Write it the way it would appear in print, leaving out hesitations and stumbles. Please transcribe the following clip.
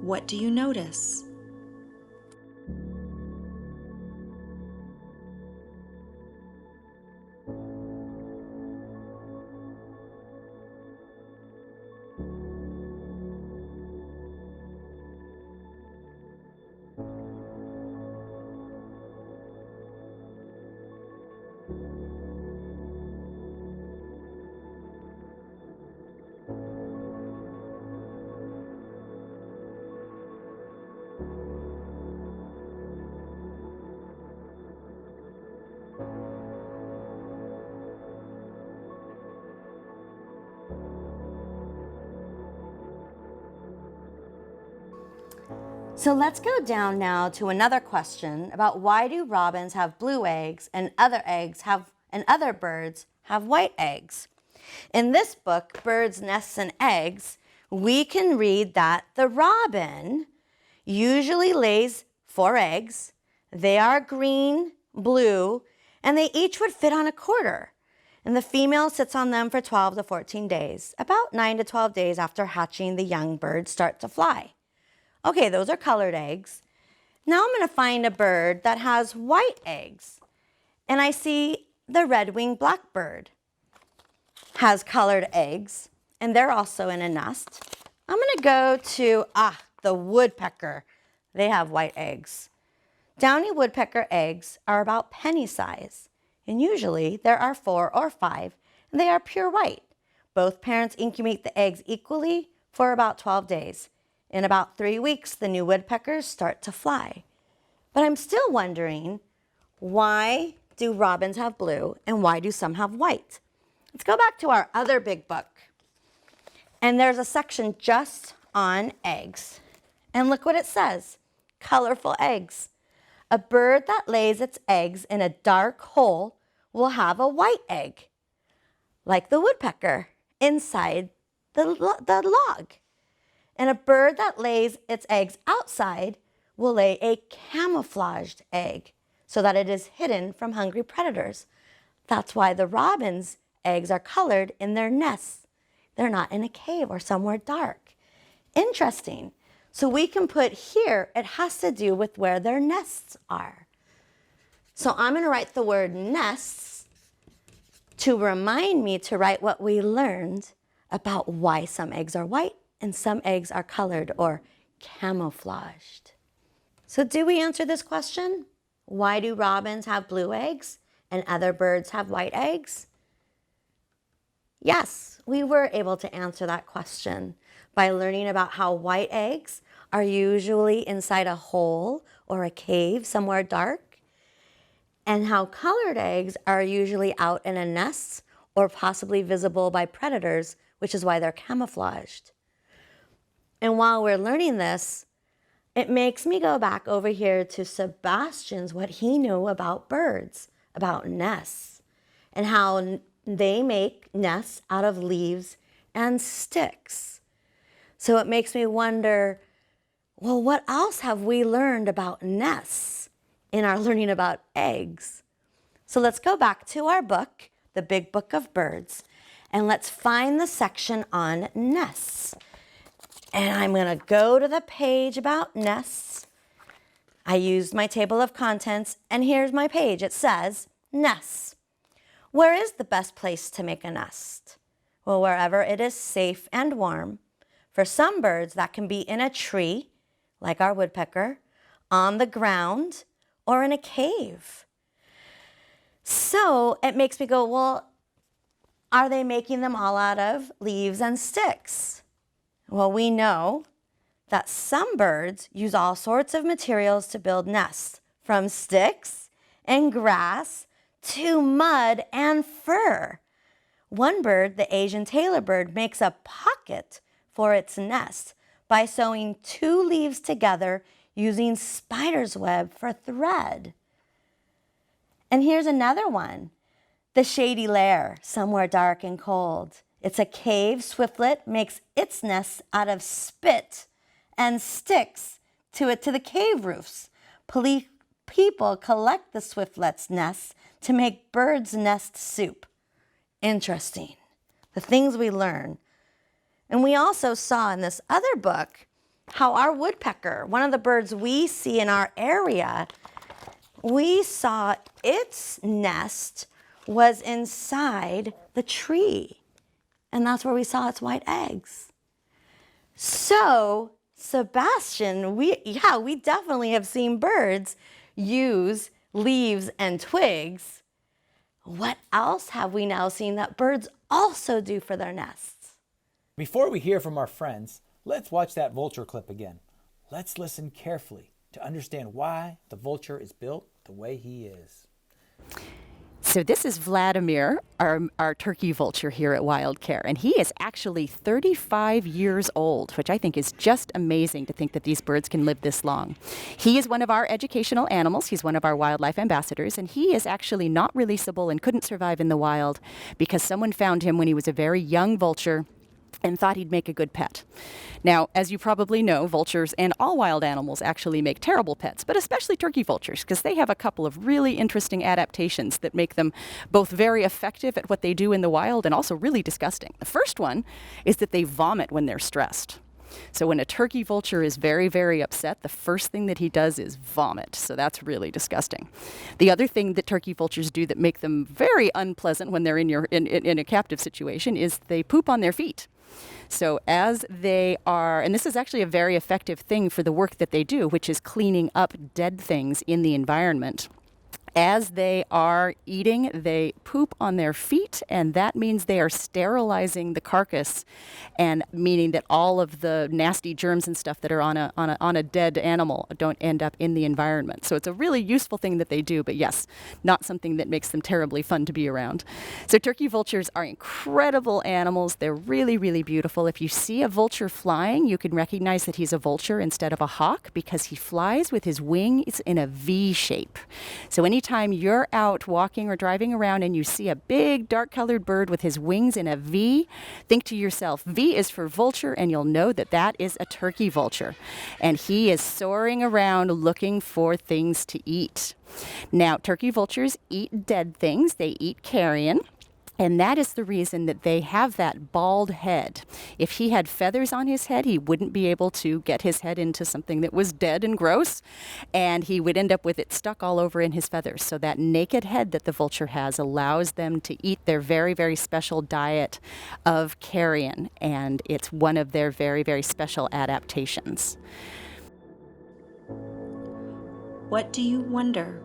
What do you notice? So let's go down now to another question about why do robins have blue eggs and other birds have white eggs? In this book, Birds, Nests, and Eggs, we can read that the robin usually lays 4 eggs. They are green, blue, and they each would fit on a quarter. And the female sits on them for 12 to 14 days. About 9 to 12 days after hatching, the young birds start to fly. Okay, those are colored eggs. Now I'm going to find a bird that has white eggs. And I see the red-winged blackbird has colored eggs, and they're also in a nest. I'm going to go to, the woodpecker. They have white eggs. Downy woodpecker eggs are about penny size, and usually there are 4 or 5, and they are pure white. Both parents incubate the eggs equally for about 12 days. In about 3 weeks, the new woodpeckers start to fly. But I'm still wondering, why do robins have blue and why do some have white? Let's go back to our other big book. And there's a section just on eggs. And look what it says, colorful eggs. A bird that lays its eggs in a dark hole will have a white egg, like the woodpecker, inside the log. And a bird that lays its eggs outside will lay a camouflaged egg so that it is hidden from hungry predators. That's why the robin's eggs are colored in their nests. They're not in a cave or somewhere dark. Interesting. So we can put here, it has to do with where their nests are. So I'm going to write the word nests to remind me to write what we learned about why some eggs are white and some eggs are colored or camouflaged. So do we answer this question? Why do robins have blue eggs and other birds have white eggs? Yes, we were able to answer that question by learning about how white eggs are usually inside a hole or a cave somewhere dark, and how colored eggs are usually out in a nest or possibly visible by predators, which is why they're camouflaged. And while we're learning this, it makes me go back over here to Sebastian's, what he knew about birds, about nests, and how they make nests out of leaves and sticks. So it makes me wonder, well, what else have we learned about nests in our learning about eggs? So let's go back to our book, the Big Book of Birds, and let's find the section on nests. And I'm going to go to the page about nests. I used my table of contents, and here's my page. It says, nests. Where is the best place to make a nest? Well, wherever it is safe and warm. For some birds, that can be in a tree, like our woodpecker, on the ground, or in a cave. So it makes me go, well, are they making them all out of leaves and sticks? Well, we know that some birds use all sorts of materials to build nests, from sticks and grass to mud and fur. One bird, the Asian tailor bird, makes a pocket for its nest by sewing 2 leaves together using spider's web for thread. And here's another one, the shady lair, somewhere dark and cold. It's a cave. Swiftlet makes its nest out of spit and sticks to the cave roofs. People collect the swiftlet's nests to make bird's nest soup. Interesting, the things we learn. And we also saw in this other book how our woodpecker, one of the birds we see in our area, we saw its nest was inside the tree. And that's where we saw its white eggs. So, Sebastian, we definitely have seen birds use leaves and twigs. What else have we now seen that birds also do for their nests? Before we hear from our friends, let's watch that vulture clip again. Let's listen carefully to understand why the vulture is built the way he is. So this is Vladimir, our turkey vulture here at WildCare, and he is actually 35 years old, which I think is just amazing to think that these birds can live this long. He is one of our educational animals. He's one of our wildlife ambassadors, and he is actually not releasable and couldn't survive in the wild because someone found him when he was a very young vulture and thought he'd make a good pet. Now, as you probably know, vultures and all wild animals actually make terrible pets, but especially turkey vultures, because they have a couple of really interesting adaptations that make them both very effective at what they do in the wild and also really disgusting. The first one is that they vomit when they're stressed. So when a turkey vulture is very, very upset, the first thing that he does is vomit. So that's really disgusting. The other thing that turkey vultures do that make them very unpleasant when they're in a captive situation is they poop on their feet. So as they are, and this is actually a very effective thing for the work that they do, which is cleaning up dead things in the environment. As they are eating, they poop on their feet, and that means they are sterilizing the carcass, and meaning that all of the nasty germs and stuff that are on a dead animal don't end up in the environment. So it's a really useful thing that they do, but yes, not something that makes them terribly fun to be around. So turkey vultures are incredible animals. They're really, really beautiful. If you see a vulture flying, you can recognize that he's a vulture instead of a hawk because he flies with his wings in a V shape. So anytime you're out walking or driving around and you see a big dark-colored bird with his wings in a V, think to yourself, V is for vulture, and you'll know that that is a turkey vulture. And he is soaring around looking for things to eat. Now, turkey vultures eat dead things. They eat carrion. And that is the reason that they have that bald head. If he had feathers on his head, he wouldn't be able to get his head into something that was dead and gross, and he would end up with it stuck all over in his feathers. So that naked head that the vulture has allows them to eat their very, very special diet of carrion, and it's one of their very, very special adaptations. What do you wonder?